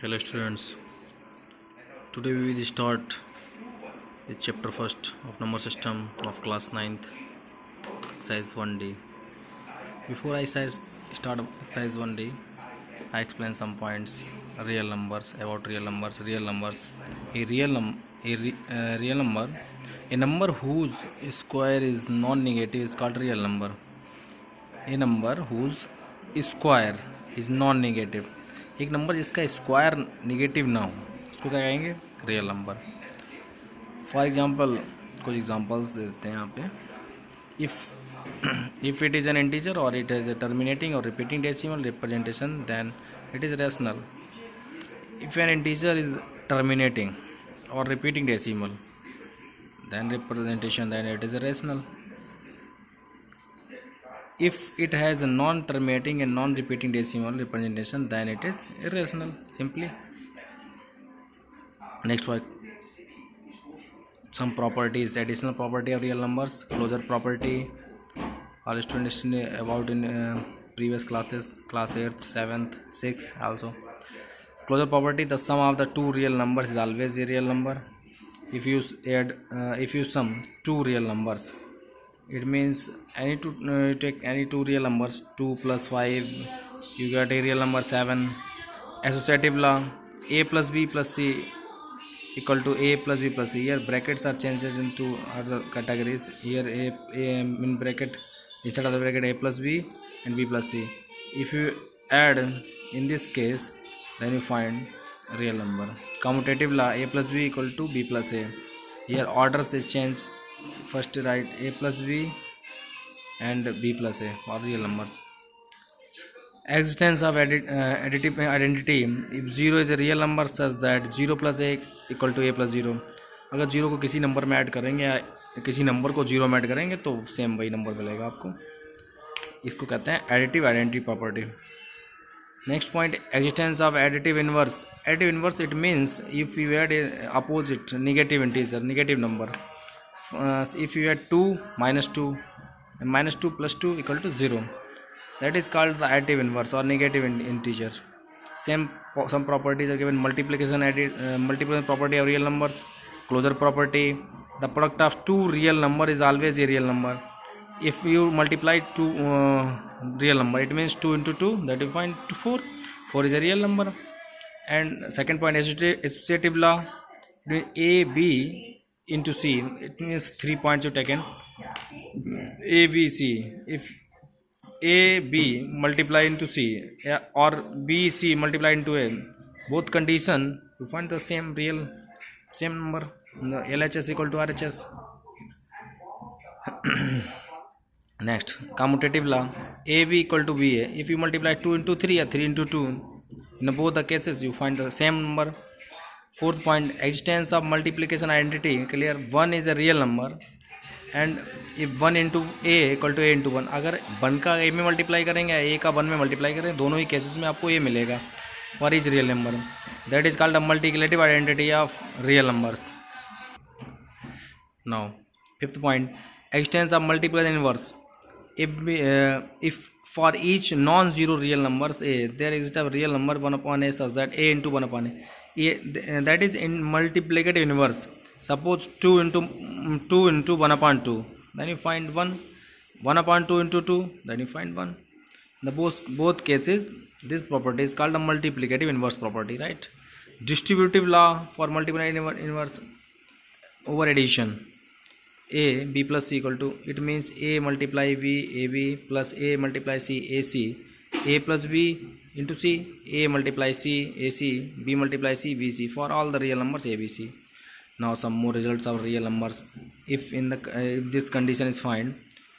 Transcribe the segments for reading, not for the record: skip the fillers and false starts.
Hello students, today we will start with chapter first of number system of class ninth, exercise 1D. Before I start exercise 1D, I explain some points, real numbers, about real numbers, a real number, a number whose square is non-negative is called real number. A number whose square is non-negative, एक number जिसका square negative ना हो उसको क्या कहेंगे, real number. For example कुछ examples दे देते हैं यहाँ पे. If it is an integer और इट हैज़ ए टर्मिनेटिंग और repeating decimal representation then it is rational. If an integer is terminating और repeating decimal then representation then it is rational. If it has a non-terminating and non-repeating decimal representation then it is irrational simply. Next one, some properties, additional property of real numbers, closure property. All students about in previous classes, class 8th 7th 6th also. Closure property, the sum of the two real numbers is always a real number. If you sum two real numbers, it means take any two real numbers, 2 plus 5, you get a real number 7. Associative law, a plus b plus c equal to a plus b plus c. Here brackets are changed into other categories. Here a in bracket, instead of the bracket a plus b and b plus c. If you add in this case, then you find real number. Commutative law, a plus b equal to b plus a. Here orders is changed. First write a plus b and b plus a for real numbers. Existence of additive identity, if 0 is a real number such that 0 plus a equal to a plus 0. अगर 0 को किसी number में add करेंगे या किसी number को 0 में add करेंगे तो सेम वही नंबर मिलेगा आपको. इसको कहते हैं additive identity property. Next point, existence of additive inverse. Additive inverse, it means if you add a opposite negative integer, negative number. If you add 2 minus 2 and minus 2 plus 2 equal to 0, that is called the additive inverse or negative integer. Some properties are given. Multiplication property of real numbers. Closure property, the product of two real number is always a real number. If you multiply two real number, it means 2 into 2, that you find 4. 4 is a real number. And second point, associative law, a b into c, it means 3 points you taken. A b c, if a b multiply into c or b c multiply into a, both condition you find the same number. The LHS equal to RHS. Next, commutative law, ab equal to ba. If you multiply 2 into 3 or 3 into 2, in both the cases you find the same number. Fourth point, existence of multiplication identity. Clear, 1 is a real number and if 1 into a equal to a into 1, अगर 1 का a में multiply करेंगे a का 1 में multiply करेंगे, दोनों ही cases में आपको a मिलेगा for each real number. That is called the multiplicative identity of real numbers. Now, fifth point, existence of multiplication inverse. If for each non-zero real numbers a, there exists a real number 1 upon a such that a into 1 upon a, that is in multiplicative inverse. Suppose 2 into 1 upon 2, then you find 1. 1 upon 2 into 2, then you find 1. In the both cases, this property is called a multiplicative inverse property, right? Distributive law for multiplicative inverse over addition. A b plus c equal to, it means a multiply b ab plus a multiply c ac, a plus b into c, a multiply c ac, b multiply c bc for all the real numbers abc. Now some more results of real numbers. If this condition is find,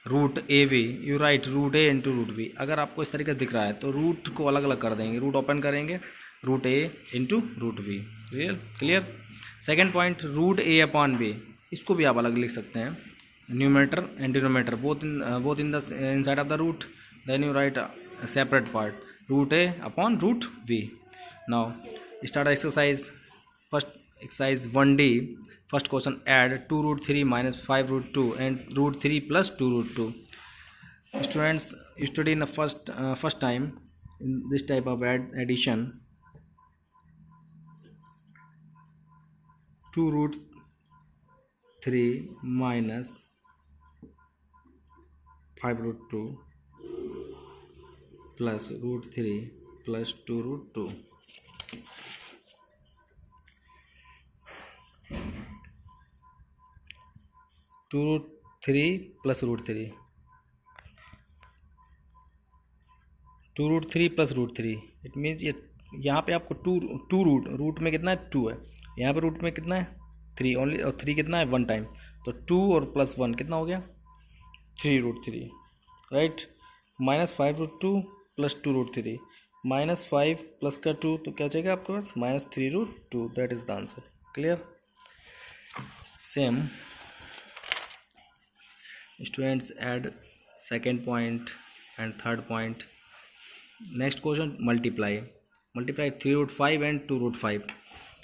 root ab, you write root a into root b. अगर आपको इस तरीके से दिख रहा है तो root को अलग अलग कर देंगे, रूट ओपन करेंगे, root a into root b. Clear. Second point, root a upon b, इसको भी आप अलग लिख सकते हैं. Numerator and denominator both in the inside of the root, then you write a separate part, root a upon root b. Now start exercise. First exercise 1D. First question, add 2 root 3 minus 5 root 2 and root 3 plus 2 root 2. Students study in the first time in this type of addition. 2 root 3 minus 5 root 2 plus root 3 plus 2 root 2. 2 root 3 plus root 3, 2 root 3 plus root 3, it means ये यहाँ पे आपको to root में कितना है 2 है, यहाँ पे रूट में कितना है 3 ओनली, और 3 कितना है 1 टाइम, तो 2 और प्लस 1 कितना हो गया 3 root 3, right. Minus 5 root 2 plus 2 root 3, minus 5 plus का 2 तो क्या चाहिए आपके पास minus 3 root 2, that is the answer. Clear. Same students add second point and third point. Next question, multiply 3 root 5 and 2 root 5,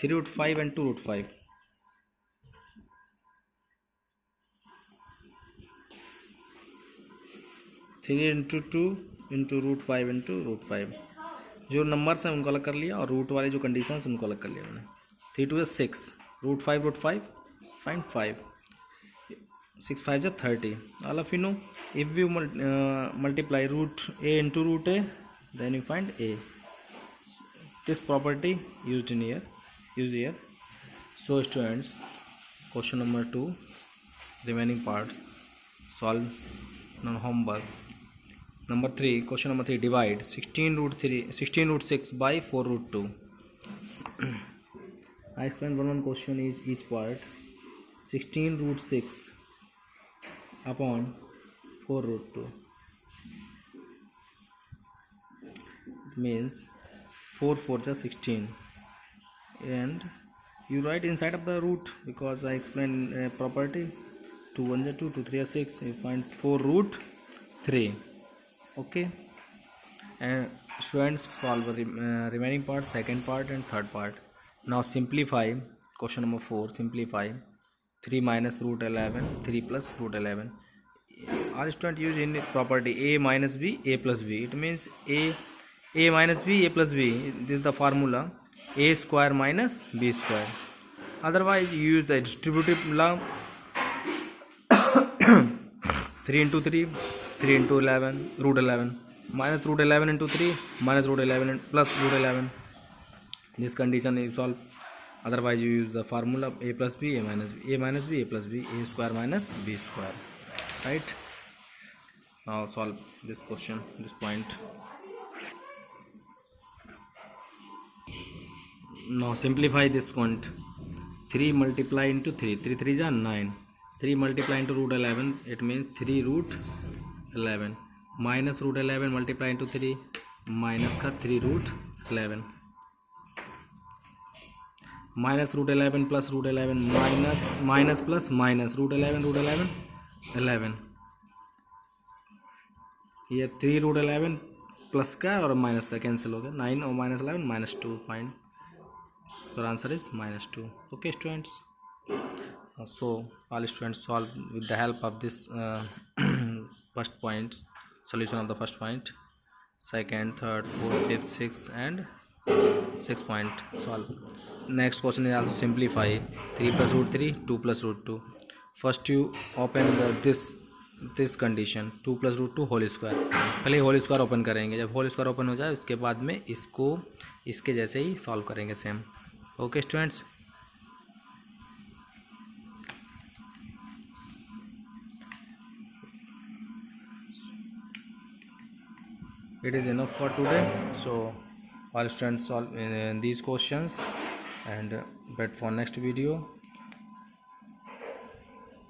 3 root 5 and 2 root 5, 3 into 2 into root 5 into root 5, जो numbers हैं उनको अलग कर लिया और रूट वाले जो conditions उनको अलग कर लिया मैंने। 3 2 is 6, root 5 find 5, 6 5 is 30. All of you know, if you multiply root a into root a, then you find a. This property used here. So students, question number 2, remaining part, solve non homework. Number 3, question number 3, divide 16 root 6 by 4 root 2. I explain one question is each part. 16 root 6 upon 4 root 2, it means 4 4 is 16, and you write inside of the root because I explained property 2 1 is 2, 2 3 is 6, you find 4 root 3. Okay, and students solve the remaining part, second part and third part. Now simplify question number 4. Simplify 3 minus root 11, 3 plus root 11. All students use in property a minus b, a plus b. It means a minus b, a plus b. This is the formula a square minus b square. Otherwise you use the distributive law 3 into 3, 3 into 11, root 11, minus root 11 into 3, minus root 11 plus root 11. This condition is solved. Otherwise you use the formula a plus b, a minus b, a minus b, a plus b, a square minus b square, right? Now solve this question, this point. Now simplify this point. 3 multiply into 3, 3 3 is 9, 3 multiply into root 11, it means 3 root 11, minus root 11 multiply into 3, minus का 3 root 11, minus root 11 plus root 11, minus plus minus root 11 11, ये 3 root 11 plus का और minus का cancel हो गया, 9 और minus 11 minus 2 find, so answer is minus 2. Okay students, so all students solve with the help of this first point, solution of the first point, second, third, fourth, fifth, sixth and 6 point solve. Next question is also simplify 3 plus root 3, 2 plus root 2. First you open this condition 2 plus root 2 whole square, पहले whole square open करेंगे, जब whole square open हो जाए उसके बाद में इसको इसके जैसे ही सॉल्व करेंगे same. Okay students, it is enough for today. So all students solve these questions and wait for next video.